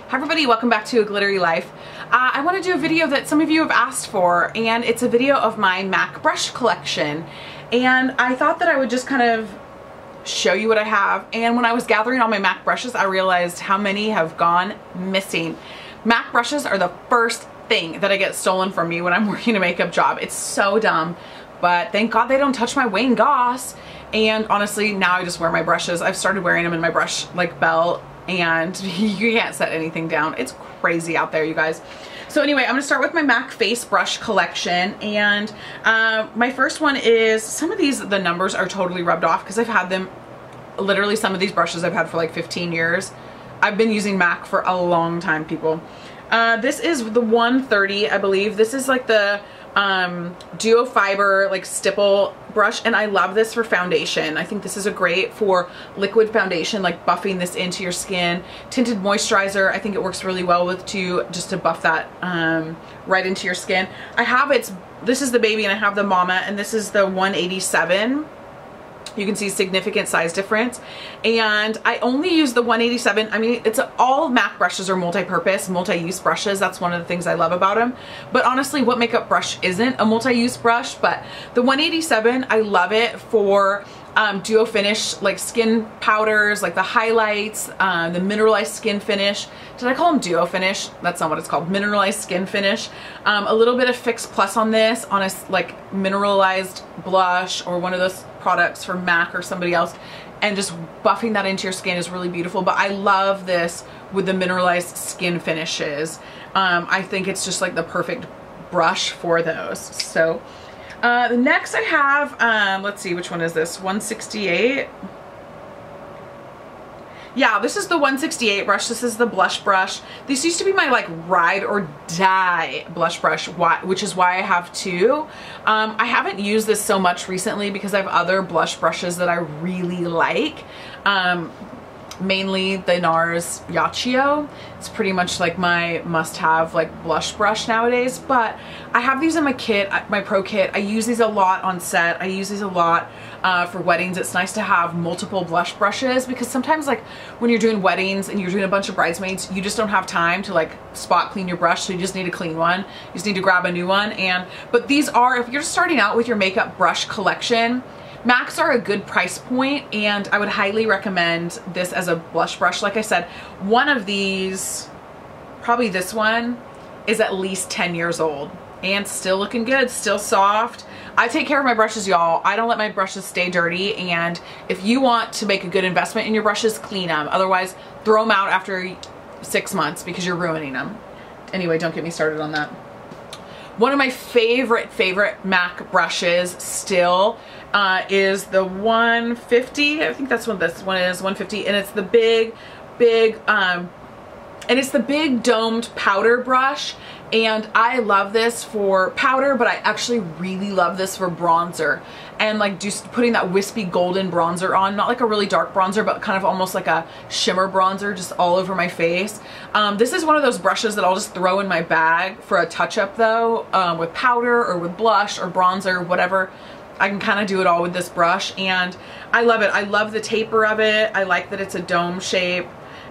Hi everybody, welcome back to A Glittery Life. I want to do a video that some of you have asked for, and it's a video of my MAC brush collection. And I thought that I would just kind of show you what I have. And when I was gathering all my MAC brushes, I realized how many have gone missing. MAC brushes are the first thing that I get stolen from me when I'm working a makeup job. It's so dumb, but thank God they don't touch my Wayne Goss. And honestly, now I just wear my brushes. I've started wearing them in my brush like belt, and you can't set anything down. It's crazy out there, you guys. So anyway, I'm gonna start with my MAC face brush collection. And my first one is, some of these, the numbers are totally rubbed off because I've had them, literally some of these brushes I've had for like 15 years. I've been using MAC for a long time, people. This is the 130, I believe. This is like the duo fiber like stipple brush, and I love this for foundation. I think this is a great for liquid foundation, like buffing this into your skin. Tinted moisturizer, I think it works really well with just to buff that right into your skin. I have this is the baby, and I have the mama, and this is the 187. You can see significant size difference, and I only use the 187. I mean, all MAC brushes are multi-purpose, multi-use brushes. That's one of the things I love about them. But honestly, what makeup brush isn't a multi-use brush? But the 187, I love it for duo finish, like skin powders, like the highlights, the mineralized skin finish. Did I call them duo finish? That's not what it's called. Mineralized skin finish. A little bit of Fix Plus on this, on a like mineralized blush or one of those products from MAC or somebody else, and just buffing that into your skin is really beautiful. But I love this with the mineralized skin finishes. I think it's just like the perfect brush for those. So next I have, let's see, which one is this? 168. Yeah, this is the 168 brush. This is the blush brush. This used to be my like ride or die blush brush, which is why I have two. I haven't used this so much recently because I have other blush brushes that I really like. Mainly the NARS Yaccio. It's pretty much like my must-have like blush brush nowadays, but I have these in my kit, my pro kit. I use these a lot on set. I use these a lot for weddings. It's nice to have multiple blush brushes because sometimes like when you're doing weddings and you're doing a bunch of bridesmaids, you just don't have time to like spot clean your brush, so you just need a clean one. You just need to grab a new one. But these are, if you're starting out with your makeup brush collection, MACs are a good price point, and I would highly recommend this as a blush brush. Like I said, one of these, probably this one, is at least 10 years old and still looking good, still soft. I take care of my brushes, y'all. I don't let my brushes stay dirty, and if you want to make a good investment in your brushes, clean them. Otherwise, throw them out after 6 months because you're ruining them. Anyway, don't get me started on that. One of my favorite MAC brushes still is the 150. I think that's what this one is, 150, and it's the big domed powder brush. And I love this for powder, but I actually really love this for bronzer, and like just putting that wispy golden bronzer on, not like a really dark bronzer, but kind of almost like a shimmer bronzer just all over my face. This is one of those brushes that I'll just throw in my bag for a touch-up though, with powder or with blush or bronzer, whatever. I can kind of do it all with this brush, and I love it. I love the taper of it. I like that it's a dome shape.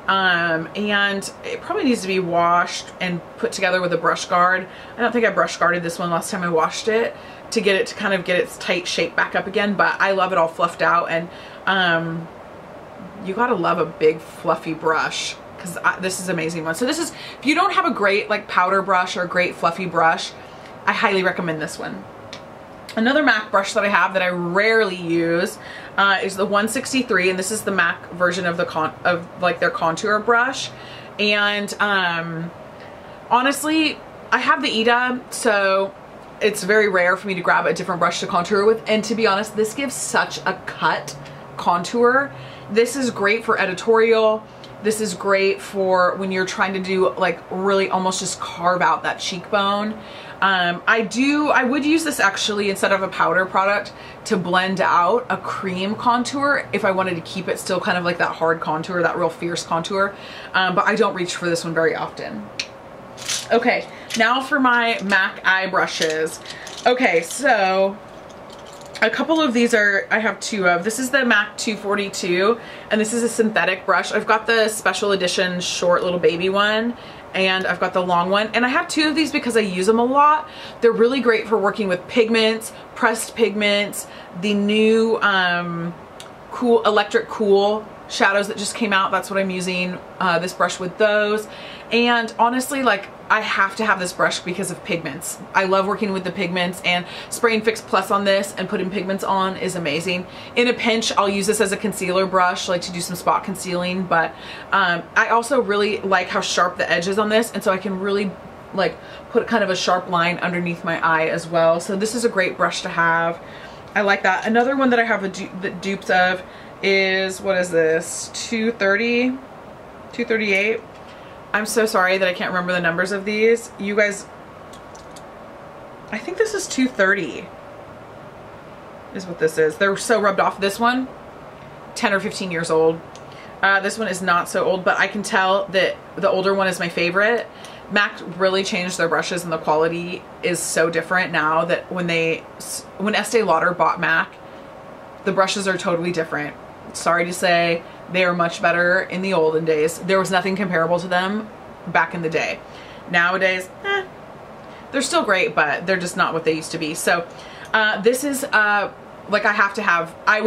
And it probably needs to be washed and put together with a brush guard. I don't think I brush guarded this one last time I washed it to get it to kind of get its tight shape back up again, but I love it all fluffed out. And you gotta love a big fluffy brush, because this is an amazing one. So this is, if you don't have a great like powder brush or a great fluffy brush, I highly recommend this one. Another MAC brush that I have that I rarely use is the 163, and this is the MAC version of like their contour brush. And honestly, I have the Ida, so it's very rare for me to grab a different brush to contour with. And to be honest, this gives such a cut contour. This is great for editorial. This is great for when you're trying to do like really almost just carve out that cheekbone. I would use this actually instead of a powder product to blend out a cream contour if I wanted to keep it still kind of like that hard contour, that real fierce contour. But I don't reach for this one very often. Okay, now for my MAC eye brushes. Okay, so A couple of these I have two of. This is the MAC 242, and this is a synthetic brush. I've got the special edition short little baby one, and I've got the long one. And I have two of these because I use them a lot. They're really great for working with pigments, pressed pigments, the new cool electric cool shadows that just came out. That's what I'm using this brush with those. And honestly, like, I have to have this brush because of pigments. I love working with the pigments, and spraying Fix Plus on this and putting pigments on is amazing. In a pinch, I'll use this as a concealer brush, like to do some spot concealing, but I also really like how sharp the edge is on this, and so I can really like put kind of a sharp line underneath my eye as well. So this is a great brush to have. I like that. Another one that I have the dupes of is, what is this, 230, 238. I'm so sorry that I can't remember the numbers of these. You guys, I think this is 230 is what this is. They're so rubbed off. This one, 10 or 15 years old. This one is not so old, but I can tell that the older one is my favorite. MAC really changed their brushes, and the quality is so different now that when Estee Lauder bought MAC, the brushes are totally different. Sorry to say, they are much better in the olden days. There was nothing comparable to them back in the day. Nowadays, they're still great, but they're just not what they used to be. So this is like, I have to have, I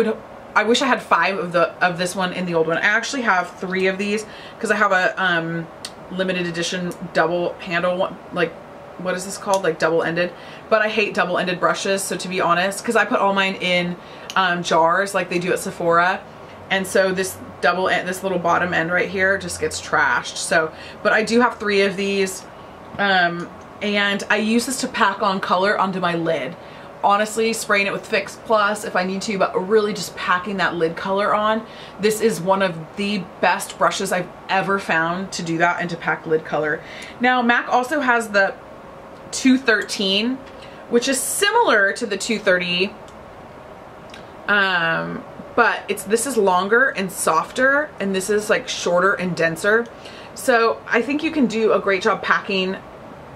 wish I had 5 of this one in the old one. I actually have 3 of these because I have a limited edition double handle one, like, what is this called? Like double-ended. But I hate double-ended brushes, so to be honest, because I put all mine in jars like they do at Sephora. And so this this little bottom end right here just gets trashed. So, but I do have 3 of these, and I use this to pack on color onto my lid. Honestly, spraying it with Fix Plus if I need to, but really just packing that lid color on. This is one of the best brushes I've ever found to do that and to pack lid color. Now, MAC also has the 213, which is similar to the 230, but this is longer and softer, and this is like shorter and denser. So I think you can do a great job packing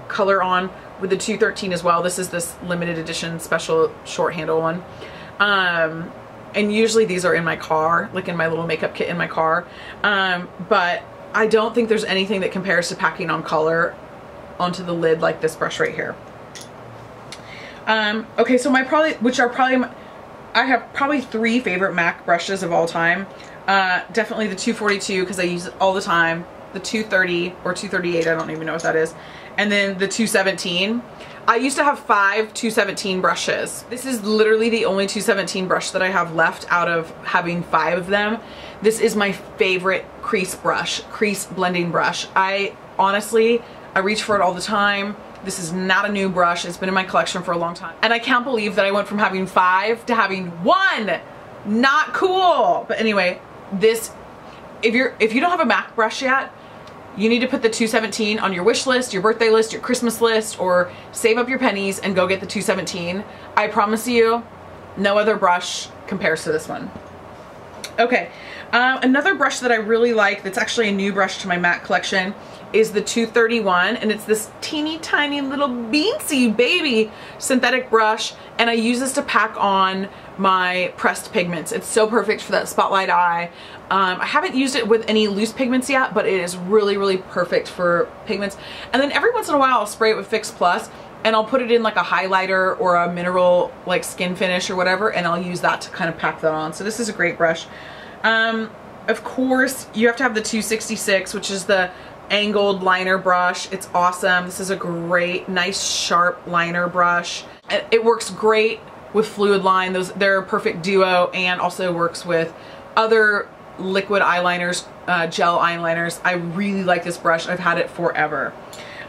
color on with the 213 as well. This is this limited edition special short handle one. And usually these are in my car, like in my little makeup kit in my car. But I don't think there's anything that compares to packing on color onto the lid like this brush right here. Okay, so I have probably 3 favorite MAC brushes of all time. Definitely the 242 because I use it all the time. The 230 or 238, I don't even know what that is. And then the 217. I used to have 5 217 brushes. This is literally the only 217 brush that I have left out of having 5 of them. This is my favorite crease blending brush. I reach for it all the time. This is not a new brush. It's been in my collection for a long time. And I can't believe that I went from having 5 to having 1. Not cool. But anyway, this, if you don't have a MAC brush yet, you need to put the 217 on your wish list, your birthday list, your Christmas list, or save up your pennies and go get the 217. I promise you, no other brush compares to this one. Okay, another brush that I really like that's actually a new brush to my MAC collection is the 231, and it's this teeny tiny little beansy baby synthetic brush, and I use this to pack on my pressed pigments. It's so perfect for that spotlight eye. I haven't used it with any loose pigments yet, but it is really, really perfect for pigments. And then every once in a while I'll spray it with Fix Plus, and I'll put it in like a highlighter or a mineral like skin finish or whatever, and I'll use that to kind of pack that on. So this is a great brush. Of course, you have to have the 266, which is the angled liner brush. It's awesome. This is a great, nice, sharp liner brush. It works great with fluid line. They're a perfect duo, and also works with other liquid eyeliners, gel eyeliners. I really like this brush. I've had it forever.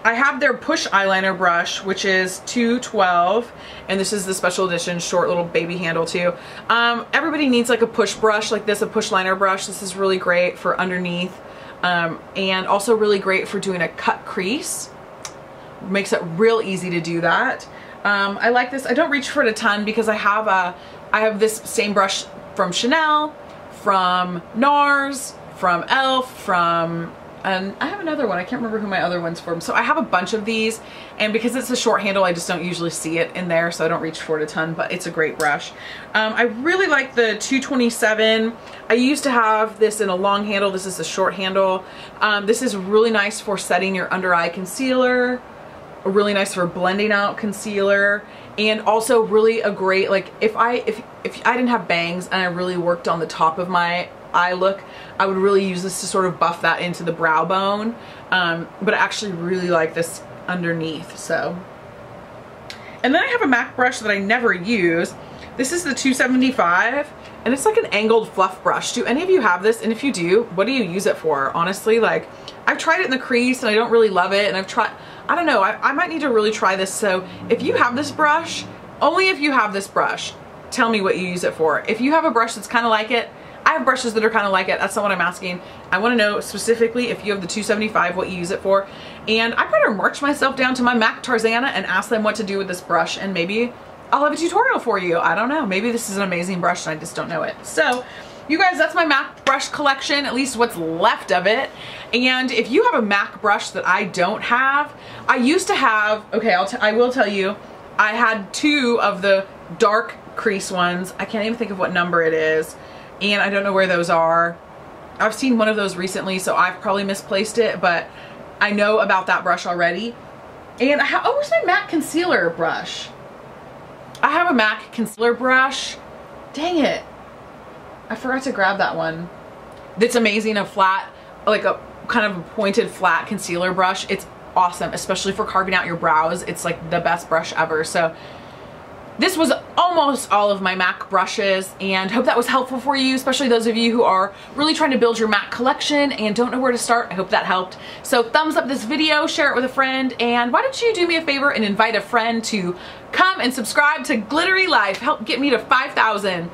I have their push eyeliner brush, which is 212, and this is the special edition short little baby handle too. Everybody needs like a push brush like this, a push liner brush. This is really great for underneath, and also really great for doing a cut crease. Makes it real easy to do that. I like this. I don't reach for it a ton because I have this same brush from Chanel, from NARS, from ELF, from And I have another one. I can't remember who my other one's from. So I have a bunch of these, and because it's a short handle, I just don't usually see it in there, so I don't reach for it a ton, but it's a great brush. I really like the 227. I used to have this in a long handle. This is a short handle. This is really nice for setting your under eye concealer, really nice for blending out concealer, and also really a great, like if I didn't have bangs and I really worked on the top of my eye look, I would really use this to sort of buff that into the brow bone, but I actually really like this underneath. So, and then I have a MAC brush that I never use. This is the 275, and it's like an angled fluff brush. Do any of you have this? And if you do, what do you use it for? Honestly, like I've tried it in the crease and I don't really love it, and I don't know, I might need to really try this. So if you have this brush, only if you have this brush, tell me what you use it for. If you have a brush that's kind of like it, I have brushes that are kind of like it. That's not what I'm asking. I want to know specifically if you have the 275, what you use it for. And I better march myself down to my MAC Tarzana and ask them what to do with this brush, and maybe I'll have a tutorial for you. I don't know. Maybe this is an amazing brush and I just don't know it. So you guys, that's my MAC brush collection, at least what's left of it. And if you have a MAC brush that I don't have, I used to have, okay, I will tell you, I had two of the dark crease ones. I can't even think of what number it is, and I don't know where those are. I've seen one of those recently, so I've probably misplaced it, but I know about that brush already. And oh, where's my MAC concealer brush? I have a MAC concealer brush. Dang it. I forgot to grab that one. That's amazing, a flat, like a kind of a pointed flat concealer brush. It's awesome, especially for carving out your brows. It's like the best brush ever. So this was almost all of my MAC brushes, and hope that was helpful for you, especially those of you who are really trying to build your MAC collection and don't know where to start. I hope that helped. So thumbs up this video, share it with a friend, and why don't you do me a favor and invite a friend to come and subscribe to Glittery Life. Help get me to 5,000.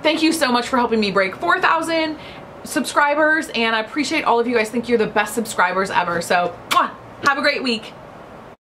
Thank you so much for helping me break 4,000 subscribers, and I appreciate all of you guys. Think you're the best subscribers ever. So, have a great week.